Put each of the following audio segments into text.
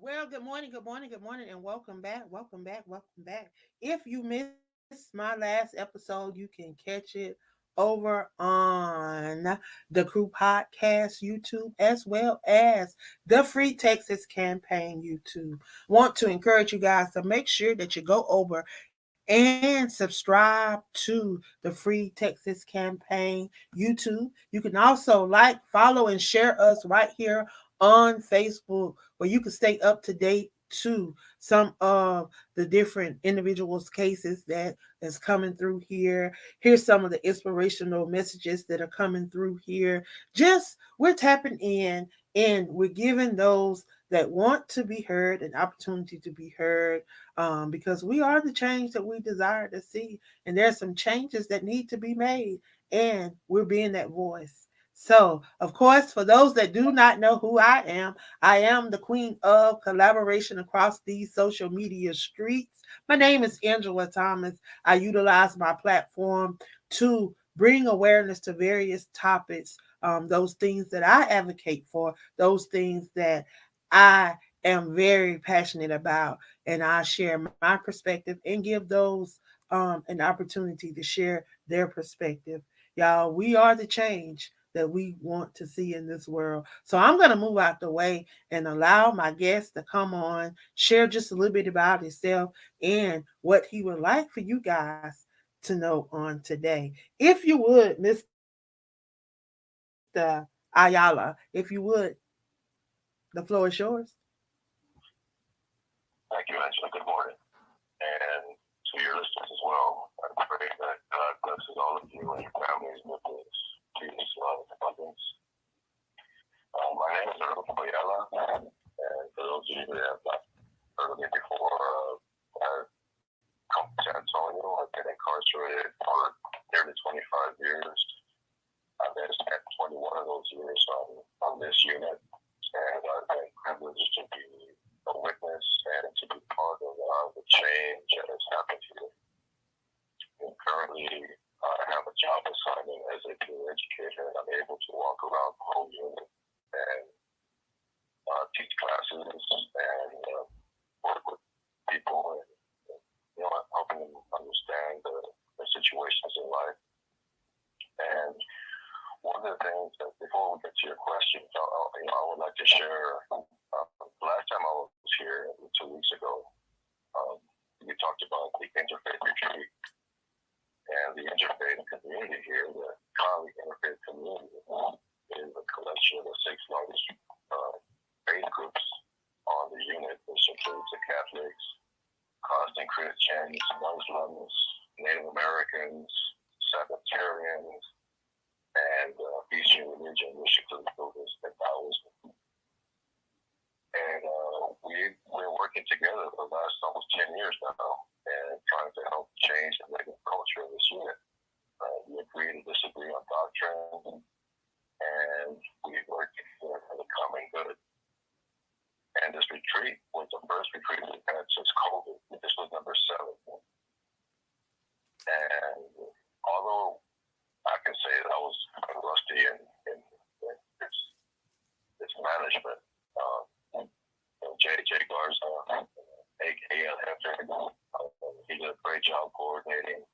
Well, good morning, good morning, good morning, and welcome back, welcome back, welcome back. If you missed my last episode, you can catch it over on the Crew Podcast YouTube as well as the Free Texas Campaign YouTube. Want to encourage you guys to make sure that you go over and subscribe to the Free Texas Campaign YouTube. You can also like, follow, and share us right here on Facebook where you can stay up to date to some of the different individuals' cases that is coming through here. Here's some of the inspirational messages that are coming through here. Just we're tapping in and we're giving those that want to be heard an opportunity to be heard, because we are the change that we desire to see. And there's some changes that need to be made, and we're being that voice. So, of course, for those that do not know who I am the queen of collaboration across these social media streets. My name is Angela Thomas. I utilize my platform to bring awareness to various topics, those things that I advocate for, those things that I am very passionate about, and I share my perspective and give those an opportunity to share their perspective. Y'all, we are the change that we want to see in this world. So I'm going to move out the way and allow my guest to come on, share just a little bit about himself and what he would like for you guys to know on today. If you would, Mr. Ayala, if you would, the floor is yours. Thank you, Angela. Good morning. And to your listeners as well, I pray that God blesses all of you and your families with His peace, love, and abundance. My name is Ayala, and for those of you that have not heard of me before, I've come to San Antonio. I've been incarcerated for nearly 25 years. I've been spent 21 of those years on this unit, and I've been privileged to be a witness and to be part of the change that has happened here. And currently, I have a job assignment as a peer educator, and I'm able to walk around the whole unit and teach classes and work with people and helping them understand the situations in life. And one of the things that before we get to your questions, I would like to share. Last time I was here 2 weeks ago, we talked about the interfaith retreat and the interfaith community here. The Kali interfaith community is a collection of the six largest faith groups on the unit, which includes the Catholics, Protestant Christians, Muslims, Native Americans, Sabbatarians, and Eastern religion, which includes Buddhists and Taoism. And we're working together for the last almost 10 years now and trying to help change the negative culture of this unit. We agree to disagree on doctrine, and we work for the common good. And this retreat was the first retreat we've had since COVID. This was number 7. And although I can say that I was rusty in its management, J.J. Garza, a.k.a. he did a great job coordinating.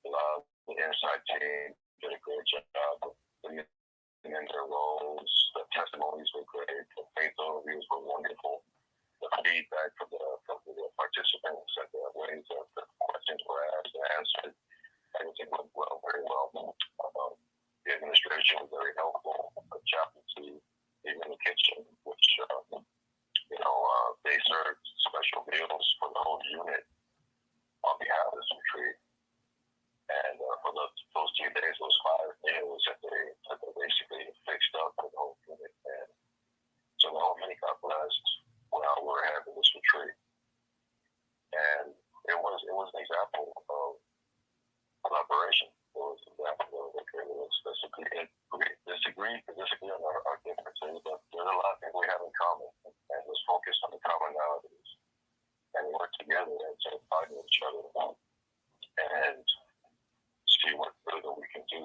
The inside team did a great job in their roles. The testimonies were great. The faith overviews were wonderful. The feedback from the participants and the ways that the questions were asked and answered, everything went well, very well. The administration was very helpful. The chaplaincy, even in the kitchen, which they served special meals for the whole unit on behalf of this retreat. And for those 2 days, those 5 meals that they basically fixed up for the whole unit. And so the whole unit got blessed while we were having this retreat. And it was an example of collaboration. It was an example of let's disagree on our differences, but there's a lot of things we have in common, and let's focus on the commonalities and work together and fight with each other and see what further we can do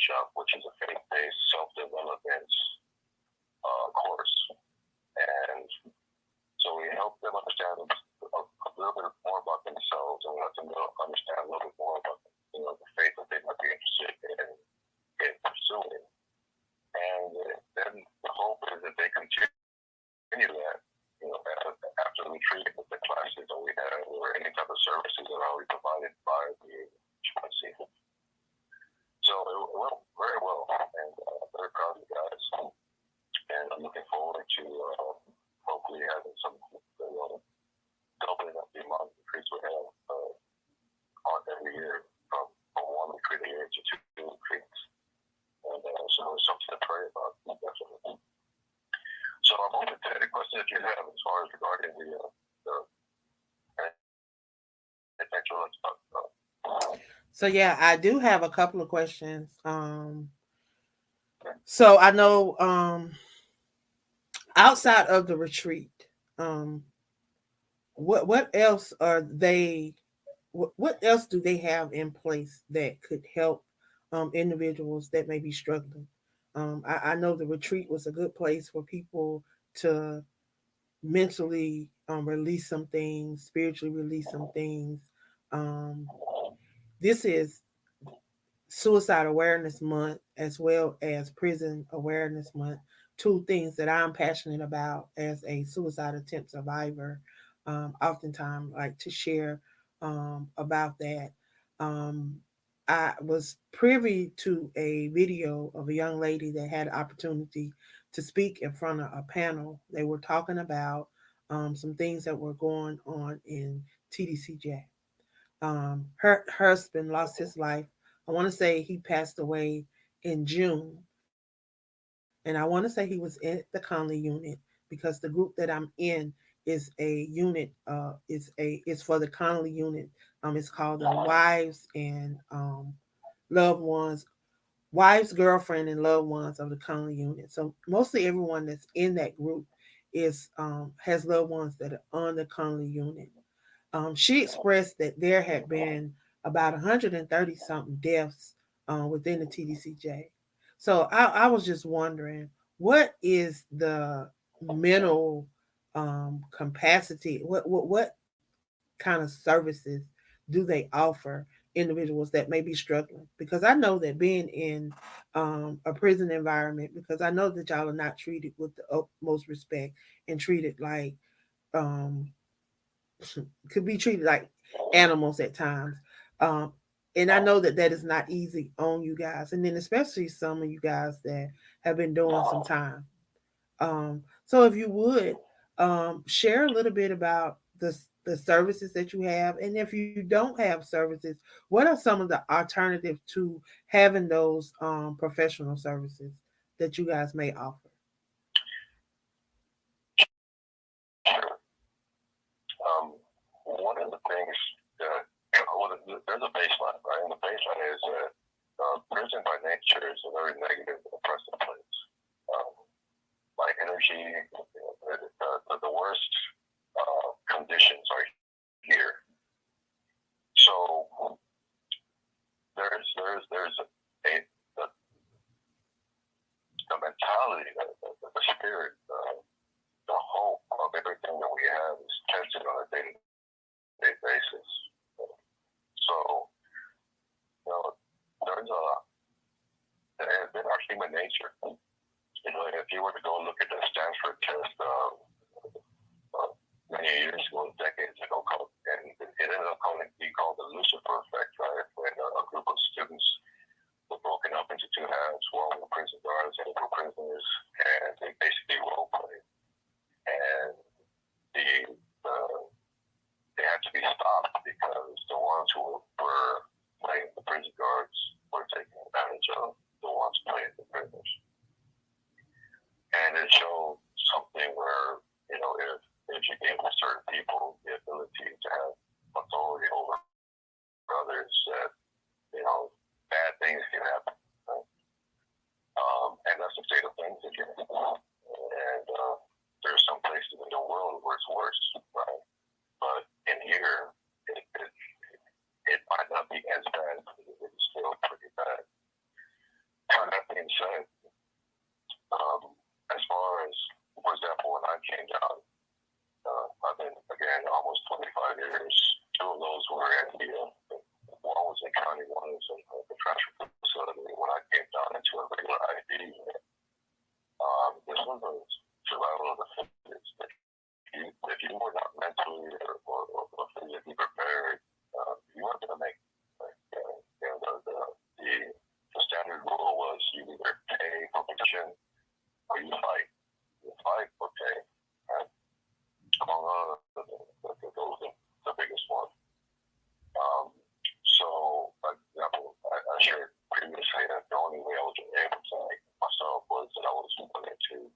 workshop, which is a faith-based self-development course. And so we help them understand a little bit more about themselves, and we let them understand a little bit more about the faith that they might be interested in pursuing. And then the hope is that they continue that, after the retreat with the classes that we have or any type of services that are already provided by the agency. So it went very well, and I'm very proud of you guys. And I'm looking forward to hopefully having some doubling up the amount of retreats we have on every year from one retreat a year to two retreats. And so it's something to pray about, definitely. So I'm open to any questions that you have as far as regarding the intellectual stuff. So yeah, I do have a couple of questions. So I know outside of the retreat, um, what else are they? What else do they have in place that could help individuals that may be struggling? I know the retreat was a good place for people to mentally release some things, spiritually release some things. Um, this is Suicide Awareness Month as well as Prison Awareness Month, two things that I'm passionate about as a suicide attempt survivor. Oftentimes, like to share about that. Um, I was privy to a video of a young lady that had an opportunity to speak in front of a panel. They were talking about some things that were going on in TDCJ. Her husband lost his life. I want to say he passed away in June, and I want to say he was in the Conley unit because the group that I'm in is a unit. It's for the Conley unit. It's called the Loved Ones, Wives, Girlfriend, and Loved Ones of the Conley unit. So mostly everyone that's in that group is has loved ones that are on the Conley unit. She expressed that there had been about 130 something deaths within the TDCJ. So I was just wondering, what is the mental capacity? What kind of services do they offer individuals that may be struggling? Because I know that being in a prison environment, because I know that y'all are not treated with the utmost respect and treated like um, could be treated like animals at times. Um, and I know that that is not easy on you guys, and then especially some of you guys that have been doing some time. So if you would share a little bit about the services that you have, and if you don't have services, what are some of the alternatives to having those professional services that you guys may offer? One of the things that there's a baseline, right? And the baseline is that prison by nature is a very negative, oppressive place. Like energy, the worst conditions are here. So there's the mentality, the spirit, the hope of everything that we have is tested on a day-to-day basis. So, there's in our human nature. If you were to go look at the Stanford test many years ago, decades ago, and it ended up being called the Lucifer effect, right? When a group of students were broken up into two halves, one were prison guards and were prisoners, and they basically role played. And they had to be stopped because the ones who were playing the prison guards were taking advantage of the ones playing the prisoners. And it showed something where, if you gave certain people the ability to have authority over others, that, bad things can happen. Right? And that's the state of things again. And there's some places in the world where it's worse, right? But in here, it One was in County, one was in the transfer facility. When I came down into a regular ID unit, this was a survival of the fittest. If you were not mentally or physically prepared, you weren't going to make it. Right? The standard rule was you either pay for protection or you fight. You fight for pay. Right? Among others, those are the biggest one. So, for example, I shared previously that the only way I was able to make myself was that I was willing to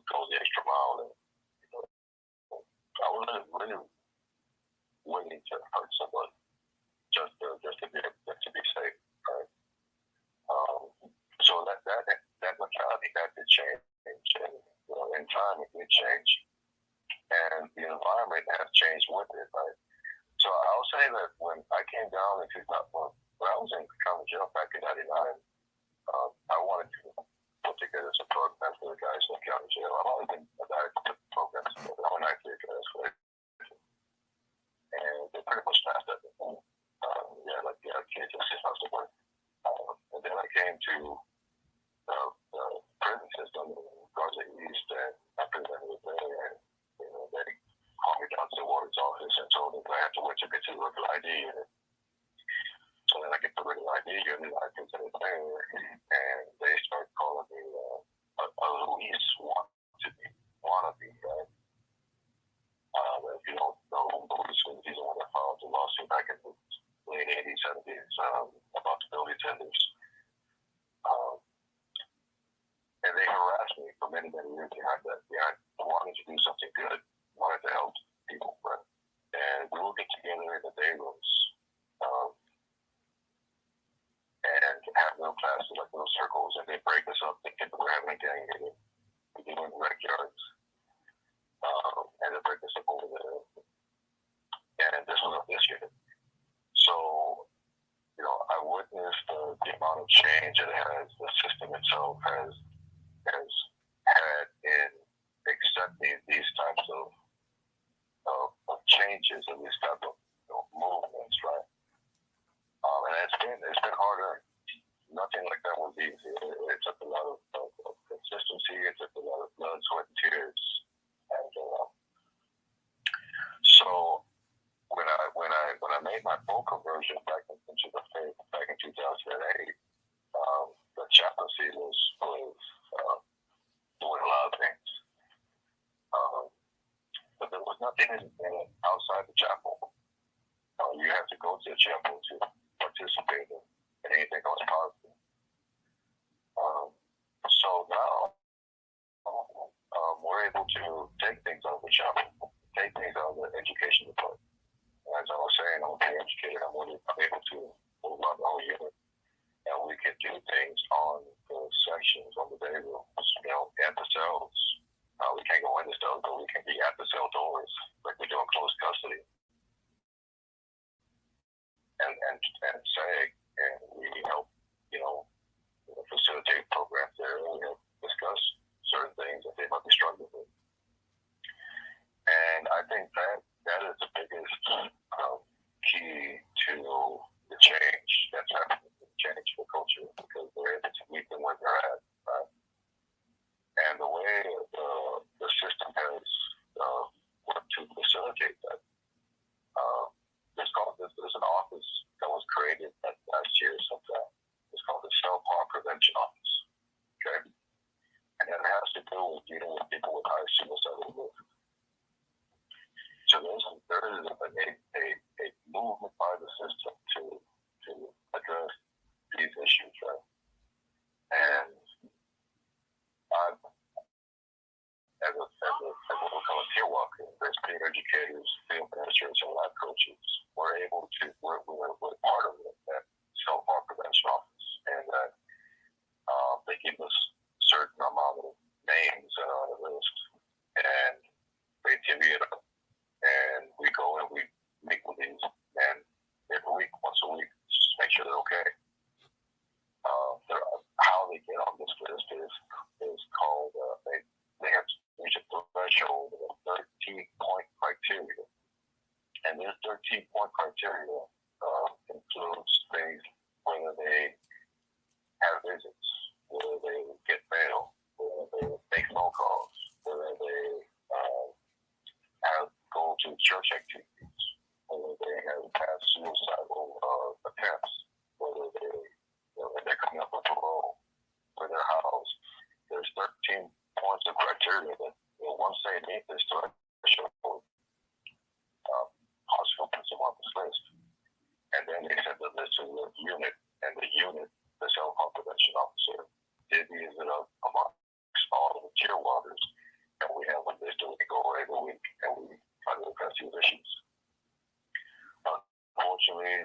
go the extra mile, and I wasn't really willing to hurt somebody just to be safe, right? So that mentality had to change, and in time it did change, and the environment has changed with it, right? So I'll say that when I came down in 2000, when I was in county jail back in '99, I wanted to put together some programs for the guys in the county jail. I've always been a guy to put programs together. I'm an actor guys for it. And they pretty much passed that. Kids and six months to work. And then I came to the prison system in Garza East, and I presented there, and they called me down to the warden's office and told me I had to wait to get to the regular ID unit. So then I get the regular ID unit, I presented there, and they start calling me a Luis wannabe, right? If you don't know who Luis was, he's the one that filed the lawsuit back in the late 80s, 70s about the building tenders. And they harassed me for many, many years behind that. Behind wanting to do something good, wanted to help people, right? And we would get together in the day rooms and have little classes, like little circles, and they break us up thinking we're having a gang meeting. We do in rec yards, and they break us up over there. And this was this unit. So, I witnessed the amount of change that the system itself has had in accepting these types of changes and these types of movements, right? And it's been harder. Nothing like that was easy. It took a lot of consistency. It took a lot of blood, sweat, and tears. And so when I made my full conversion back into the faith back in 2008, the chaplaincy was doing a lot of things. But there was nothing outside the chapel. You have to go to the chapel to participate in anything else positive. So now we're able to take things out of the chapel, take things out of the education department. As I was saying, I'm being educated. I'm able to move on the whole unit, and we can do things on the sections, on the day rooms, at the cells. We can't go in the cells, but we can be at the cell doors, like we do in closed custody, and say, and we help, facilitate programs there, and we help discuss certain things that they might be struggling with. And I think that is the biggest key to the change that's happening, change the culture, because they're able to meet them where they're at, right? And the way the system has worked to facilitate that, there's an office that was created last year sometime. It's called the Self-Harm Prevention Office, okay? And that has to do with dealing with people with high suicidal risk. So there is a movement by the system to address these issues, right? And as what we call a peer walker, there's peer educators, field ministers, and life coaches. We're part of that self-harm prevention office, and that they give us certain amount of names that are on the list, and they divvy it up. And we go and we meet with these men every week, once a week, just make sure they're okay. How they get on this list is called, they have to reach a threshold of a 13-point criteria. And this 13-point criteria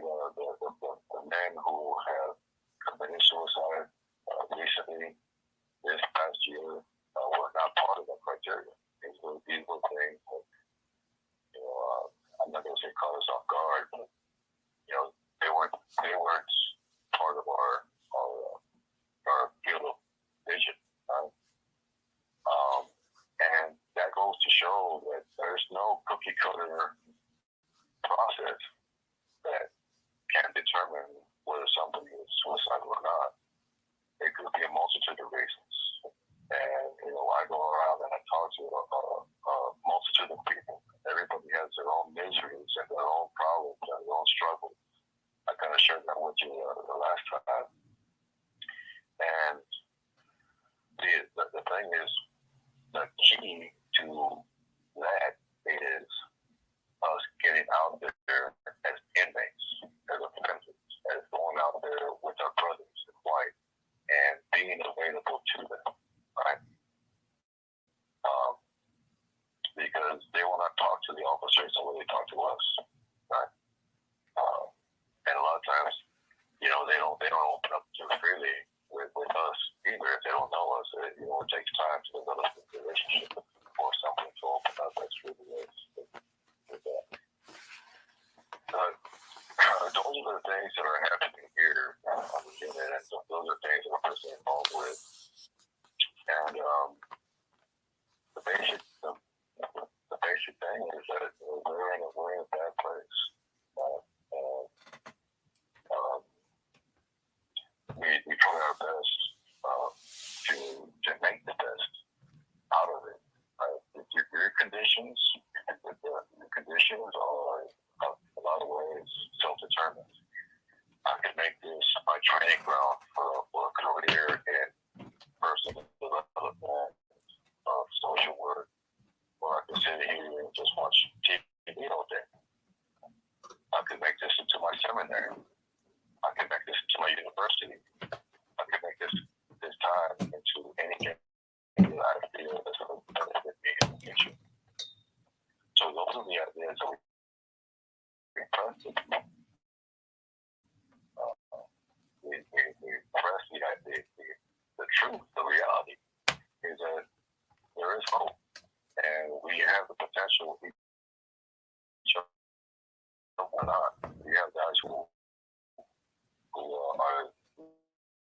the men who have committed suicide recently this past year were not part of that criteria. These were things that, I'm not going to say caught us off guard, but they weren't part of our field of vision. Right? And that goes to show that there's no cookie cutter process that can determine whether somebody is suicidal or not. It could be a multitude of reasons. And, I go around and I talk to a multitude of people. Everybody has their own miseries and their own problems and their own struggles. I kind of shared that with you the last time. And the thing is, the key to that is us getting out there as inmates, as offenders, as going out there with our brothers and white, and being available to them, right? Because they will not talk to the officers the way they talk to us, right? And a lot of times, they don't open up too freely with us either. If they don't know us, it takes time to develop a relationship for something to open up. That's really is with that. Those are the things that are happening here on the unit, and so those are things that we're personally involved with. And the basic thing is that we're in a bad place. We try our best to make the best out of it. Your conditions, the conditions are a lot of ways self-determined. I can make this my training ground for a career in personal development, social work, or I can sit here and just watch TV all day. I could make this into my seminary. I can make this into my university. I can make this time into anything that I feel that's going to benefit me in the future. So those are the ideas that we press. We press the idea, the truth, the reality is that there is hope, and we have the potential. Each other not. We have guys who are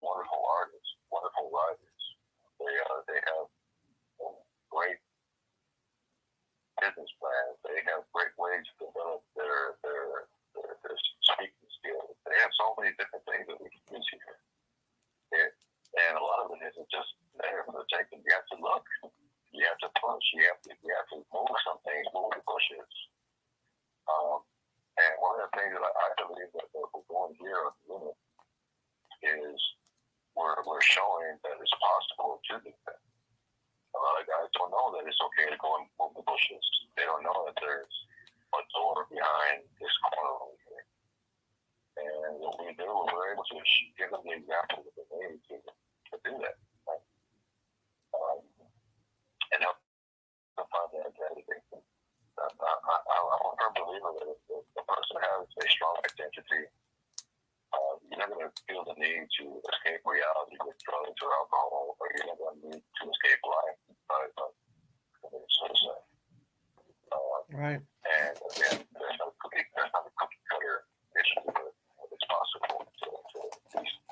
wonderful artists, wonderful writers. They have great business plans. They have great ways to develop their speaking skills. They have so many different things that we can use here. And a lot of it isn't just there for the taking. You have to look. You have to push. You have to move some things, move the bushes. And one of the things that I believe that we're doing here on the unit is we're showing that it's possible to do that. A lot of guys don't know that it's okay to go and move the bushes. They don't know that there's a door behind this corner over here. And what we do, we're able to give them the example that they need to do that. Right? And help them find their identity. I'm a firm believer that if the person has a strong identity, you're not going to feel the need to escape reality with drugs or alcohol, or you're not going to need to escape life by committing suicide. Right. And again, that's not a cookie cutter issue, but it's possible to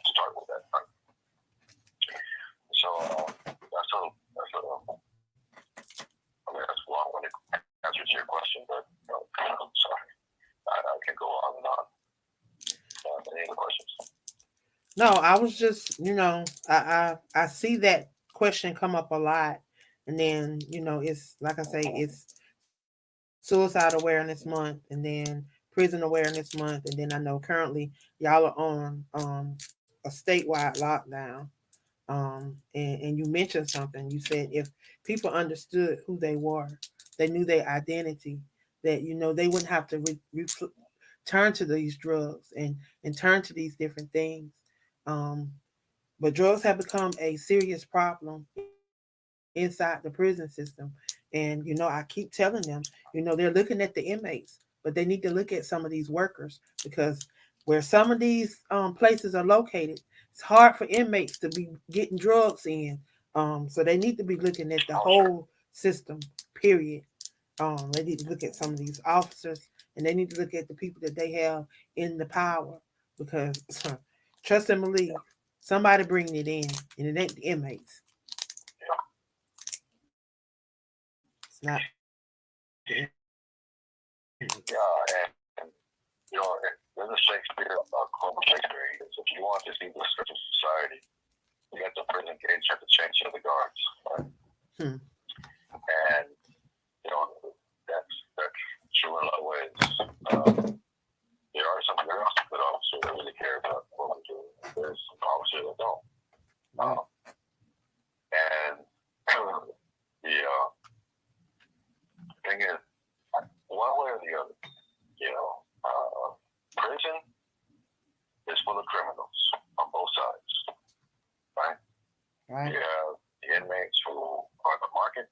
start with that. Right? So that's a long-winded answer to your question, but I'm sorry. I can go on and on. Any other questions? No, I was just, I see that question come up a lot, and then it's like I say, it's suicide awareness month, and then prison awareness month, and then I know currently y'all are on a statewide lockdown. And you mentioned something. You said if people understood who they were, they knew their identity, that they wouldn't have to turn to these drugs and turn to these different things. Um, but drugs have become a serious problem inside the prison system. And I keep telling them, they're looking at the inmates, but they need to look at some of these workers, because where some of these places are located, it's hard for inmates to be getting drugs in. So they need to be looking at the Oh, sure. whole system, period. They need to look at some of these officers, and they need to look at the people that they have in the power, because trust and believe, somebody bringing it in, and it ain't the inmates. Yeah. It's not the Yeah, and there's a Shakespeare, quote from Shakespeare. He says, if you want to see the scourge of society, you have to prison gates, you have to change the guards. Right? inmates. And, that's true in a lot of ways. There are some good officers that really care about what we do. There's some officers that don't. Right. And the thing is, one way or the other, prison is full of criminals on both sides, right? Right. You have the inmates who are the market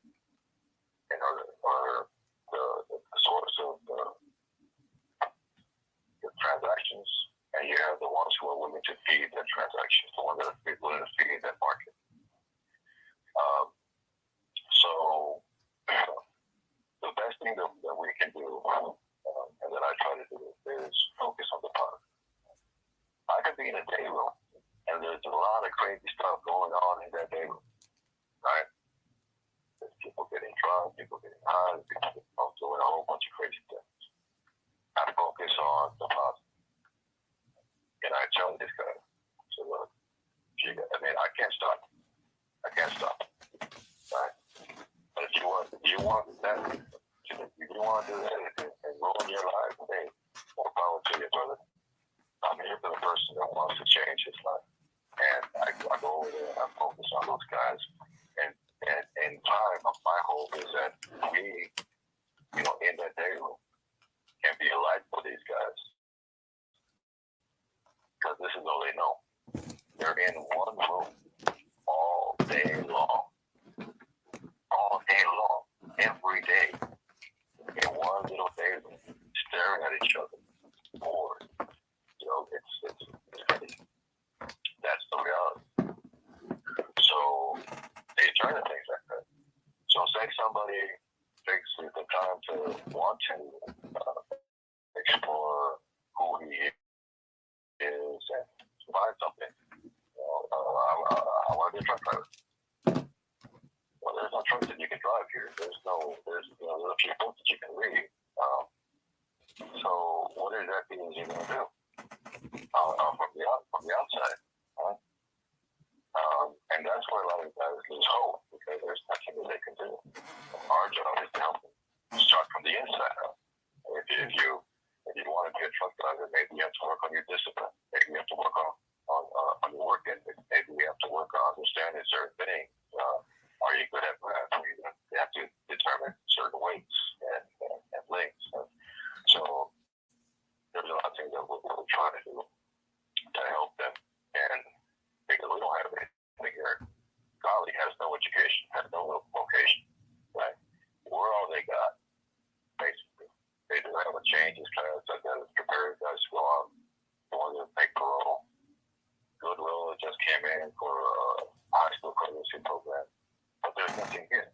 and are the source of the transactions, and you have the ones who are willing to feed that transactions, the ones that are willing to feed that market. So the best thing that we can do, and that I try to do, is focus on the product. I could be in a day room, and there's a lot of crazy stuff going on in that day room, right? There's people getting drunk, people getting high, people doing a whole bunch of crazy things. I focus on the positive. And I tell this guy, so look, I can't stop. I can't stop. Right? But if you want that, if you want to do that and ruin your life, hey, more power to you, brother. I'm here for the person that wants to change his life. And I go over there and I focus on those guys. And in time, my hope is that we, in that day room, can be a light for these guys. Because this is all they know. They're in one room all day long. All day long. Every day. In one little day room. Staring at each other. Bored. It's crazy. That's the reality. So they try to things like that. So say somebody takes the time to want to explore who he is and find something. I want to be a truck driver. Well, there's no truck that you can drive here. There's a few books that you can read. So what exactly is he going to do from the outside? Right? And that's where a lot of guys lose hope, because there's nothing that they can do. Our job is to help them start from the inside out. If you want to be a truck driver, maybe you have to work on your discipline. Maybe you have to work on your work ethic. Maybe you have to work on understanding certain things. Are you good at math? You have to determine certain weights and lengths. So there's a lot of things that we're trying to do to help them. And because we don't have anything here, Golly has no education, has no vocation, right? We're all they got, basically. They do have a changes class that prepare guys to go out, the ones that take parole. Goodwill just came in for a high school presidency program, but there's nothing here.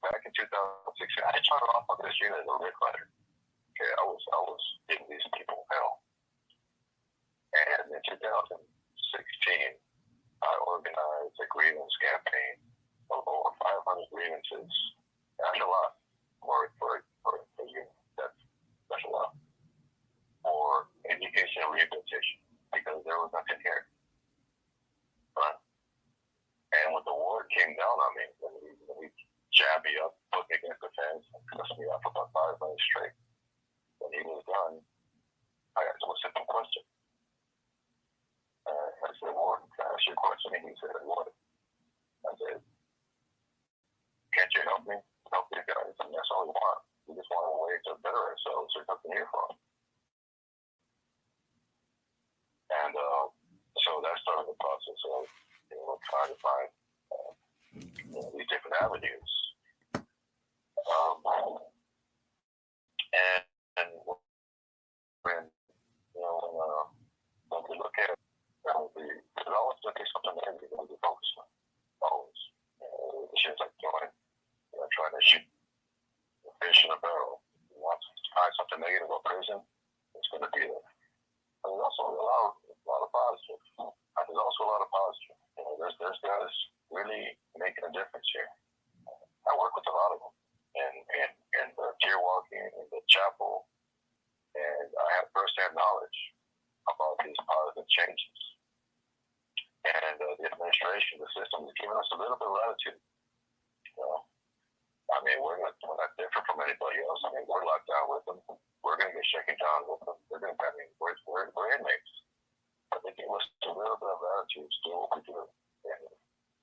Back in 2016, I started off on this unit as a red letter. Okay, I was giving these people hell. And in 2016, I organized a grievance campaign of over 500 grievances. That's a lot for a unit. That's a lot. For education and rehabilitation, because there was nothing here. Right? And when the war came down on me, when we jabbed me up, put me against the fence, and cussed me up for about 5 minutes straight, when he was done, I asked him a simple question. I said, "Ward, can I ask you a question?" And he said, "What?" I said, "Can't you help me? Help these guys? And that's all we want. We just want a way to better ourselves. There's nothing here for them." And so that started the process of trying to find these different avenues. And when get something negative, we get focused on always. The shit's like doing, trying to shoot a fish in a barrel. You want to find something negative or prison, it's going to be there. And there's also a lot of positive. There's also a lot of positive. There's guys really making a difference here. I work with a lot of them, and the tier walking in the chapel, and I have firsthand knowledge about these positive changes. And the administration, the system, is giving us a little bit of latitude. I mean, we're not different from anybody else. I mean, we're locked down with them. We're going to get shaken down with them. We're inmates. But they give us a little bit of latitude to do what we do. And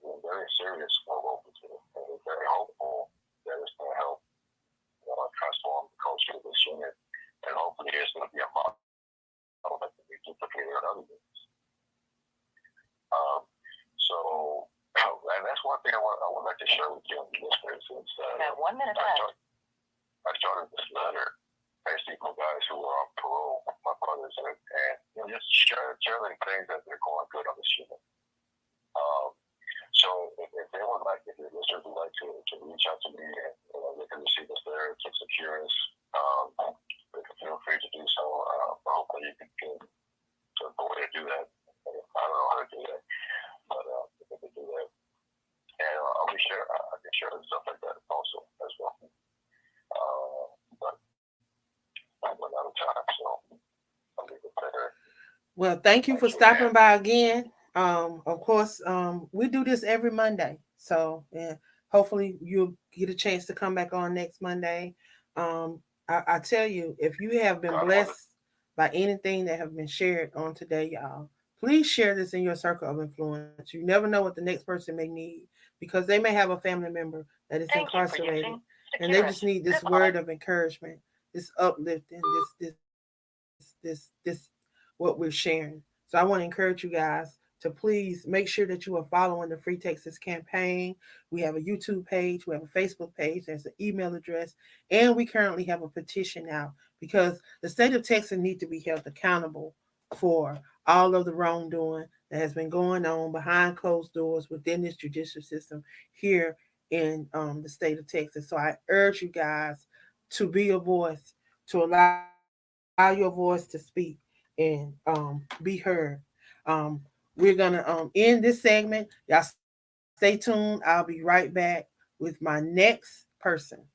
we're very serious about what we do. And we're very hopeful that it's going to help transform the culture of this unit. And hopefully it's going to be a model that can be duplicated in other units. And that's one thing I would like to share with you, listeners. Is that 1 minute left. I started this letter basically for guys who are on parole, my brothers, and just sharing things that they're going good on this unit. So if they would like, if your listeners would like to reach out to me and they can receive this letter, it's secure, they can feel free to do so. Hopefully you can get a way to do that. I don't know how to do that, but if they can do that. And I can share stuff like that also as well. But I'm running out of time, so I'll leave it there. Well, thank you for stopping by again. Of course, we do this every Monday, so yeah, hopefully you'll get a chance to come back on next Monday. I tell you, if you have been blessed by anything that have been shared on today, y'all, please share this in your circle of influence. You never know what the next person may need because they may have a family member that is incarcerated, and they just need this word of encouragement, this uplifting, this what we're sharing. So I want to encourage you guys to please make sure that you are following the Free Texas campaign. We have a YouTube page, we have a Facebook page, there's an email address, and we currently have a petition now because the state of Texas needs to be held accountable for all of the wrongdoing that has been going on behind closed doors within this judicial system here in the state of Texas. So I urge you guys to be a voice, to allow your voice to speak and be heard. We're gonna end this segment. Y'all stay tuned. I'll be right back with my next person.